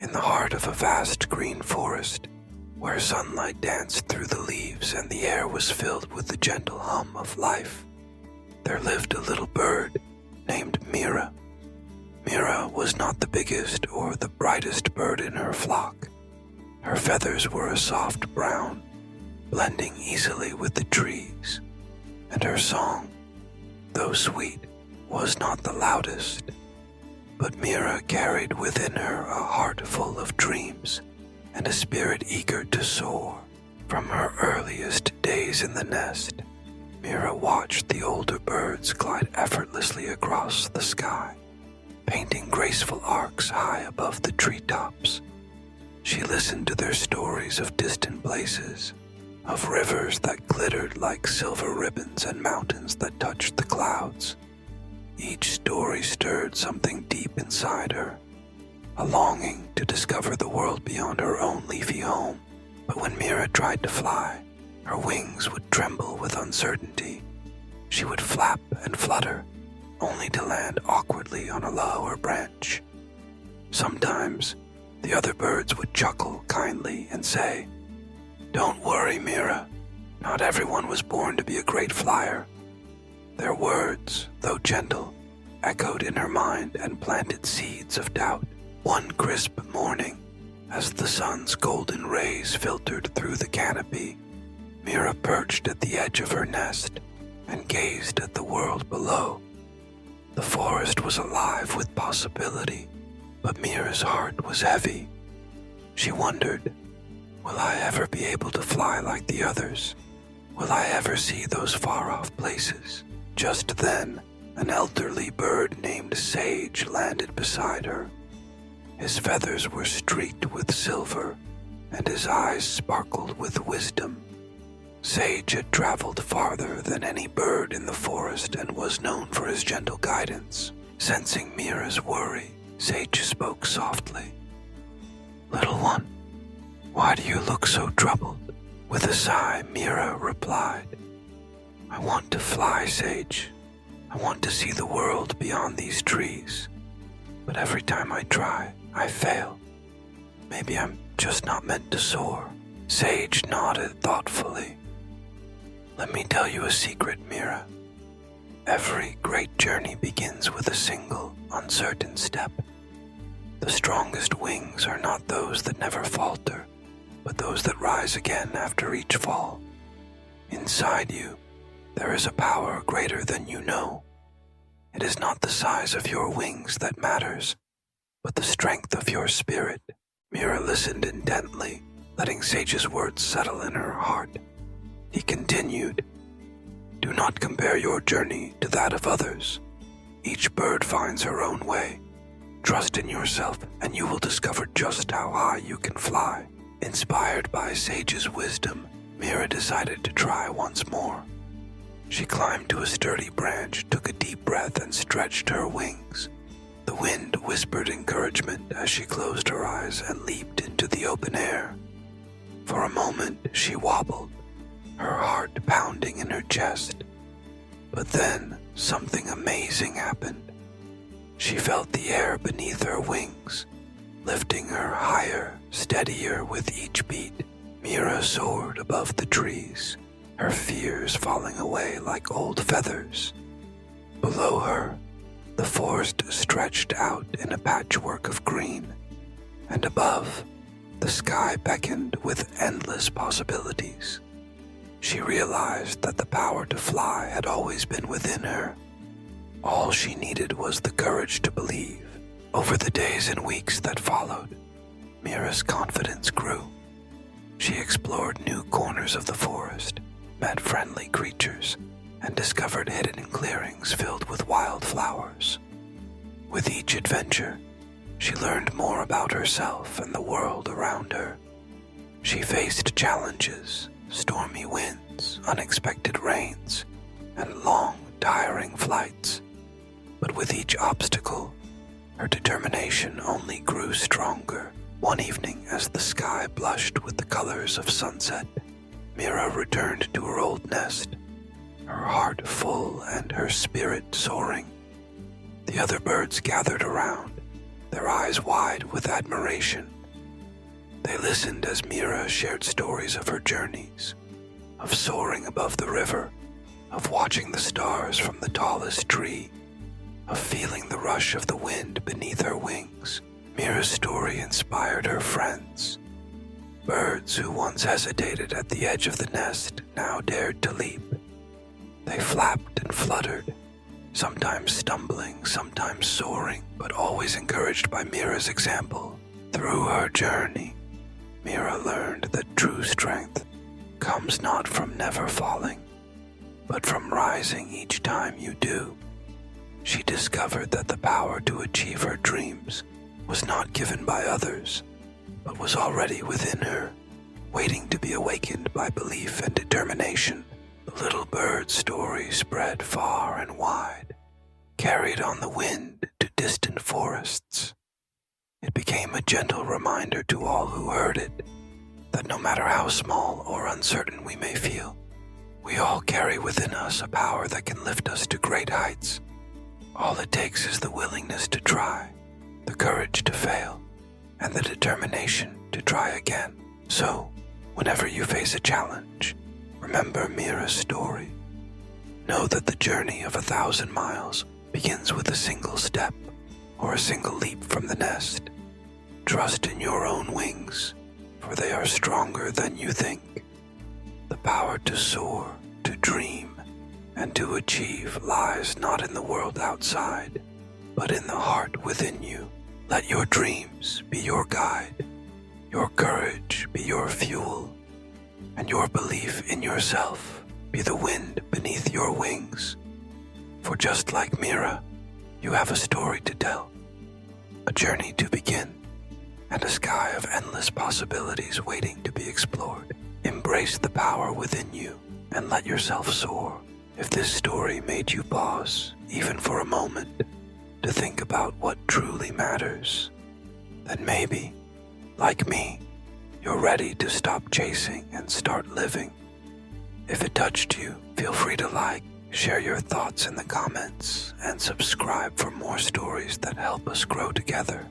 In the heart of a vast green forest, where sunlight danced through the leaves and the air was filled with the gentle hum of life, there lived a little bird named Mira. Mira was not the biggest or the brightest bird in her flock. Her feathers were a soft brown, blending easily with the trees, and her song, though sweet, was not the loudest. But Mira carried within her a heart full of dreams and a spirit eager to soar. From her earliest days in the nest, Mira watched the older birds glide effortlessly across the sky, painting graceful arcs high above the treetops. She listened to their stories of distant places, of rivers that glittered like silver ribbons and mountains that touched the clouds. Each story stirred something deep inside her, a longing to discover the world beyond her own leafy home. But when Mira tried to fly, her wings would tremble with uncertainty. She would flap and flutter, only to land awkwardly on a lower branch. Sometimes, the other birds would chuckle kindly and say, "Don't worry, Mira. Not everyone was born to be a great flyer." Their words, though gentle, echoed in her mind and planted seeds of doubt. One crisp morning, as the sun's golden rays filtered through the canopy, Mira perched at the edge of her nest and gazed at the world below. The forest was alive with possibility, but Mira's heart was heavy. She wondered, will I ever be able to fly like the others? Will I ever see those far-off places? Just then, an elderly bird named Sage landed beside her. His feathers were streaked with silver, and his eyes sparkled with wisdom. Sage had traveled farther than any bird in the forest and was known for his gentle guidance. Sensing Mira's worry, Sage spoke softly. "Little one, why do you look so troubled?" With a sigh, Mira replied, "I want to fly, Sage. I want to see the world beyond these trees. But every time I try, I fail. Maybe I'm just not meant to soar." Sage nodded thoughtfully. "Let me tell you a secret, Mira. Every great journey begins with a single, uncertain step. The strongest wings are not those that never falter, but those that rise again after each fall. Inside you, there is a power greater than you know. It is not the size of your wings that matters, but the strength of your spirit." Mira listened intently, letting Sage's words settle in her heart. He continued, "Do not compare your journey to that of others. Each bird finds her own way. Trust in yourself, and you will discover just how high you can fly." Inspired by Sage's wisdom, Mira decided to try once more. She climbed to a sturdy branch, took a deep breath, and stretched her wings. The wind whispered encouragement as she closed her eyes and leaped into the open air. For a moment, she wobbled, her heart pounding in her chest. But then, something amazing happened. She felt the air beneath her wings, lifting her higher, steadier with each beat. Mira soared above the trees, her fears falling away like old feathers. Below her, the forest stretched out in a patchwork of green, and above, the sky beckoned with endless possibilities. She realized that the power to fly had always been within her. All she needed was the courage to believe. Over the days and weeks that followed, Mira's confidence grew. She explored new corners of the forest, met friendly creatures, and discovered hidden clearings filled with wildflowers. With each adventure, she learned more about herself and the world around her. She faced challenges, stormy winds, unexpected rains, and long, tiring flights. But with each obstacle, her determination only grew stronger. One evening, as the sky blushed with the colors of sunset, Mira returned to her old nest, her heart full and her spirit soaring. The other birds gathered around, their eyes wide with admiration. They listened as Mira shared stories of her journeys, of soaring above the river, of watching the stars from the tallest tree, of feeling the rush of the wind beneath her wings. Mira's story inspired her friends. Birds who once hesitated at the edge of the nest now dared to leap. They flapped and fluttered, sometimes stumbling, sometimes soaring, but always encouraged by Mira's example. Through her journey, Mira learned that true strength comes not from never falling, but from rising each time you do. She discovered that the power to achieve her dreams was not given by others, but was already within her, waiting to be awakened by belief and determination. The little bird's story spread far and wide, carried on the wind to distant forests. It became a gentle reminder to all who heard it that no matter how small or uncertain we may feel, we all carry within us a power that can lift us to great heights. All it takes is the willingness to try, the courage to fail, and the determination to try again. So, whenever you face a challenge, remember Mira's story. Know that the journey of 1,000 miles begins with a single step or a single leap from the nest. Trust in your own wings, for they are stronger than you think. The power to soar, to dream, and to achieve lies not in the world outside, but in the heart within you. Let your dreams be your guide, your courage be your fuel, and your belief in yourself be the wind beneath your wings. For just like Mira, you have a story to tell, a journey to begin, and a sky of endless possibilities waiting to be explored. Embrace the power within you and let yourself soar. If this story made you pause, even for a moment, to think about what truly matters, then maybe, like me, you're ready to stop chasing and start living. If it touched you, feel free to like, share your thoughts in the comments, and subscribe for more stories that help us grow together.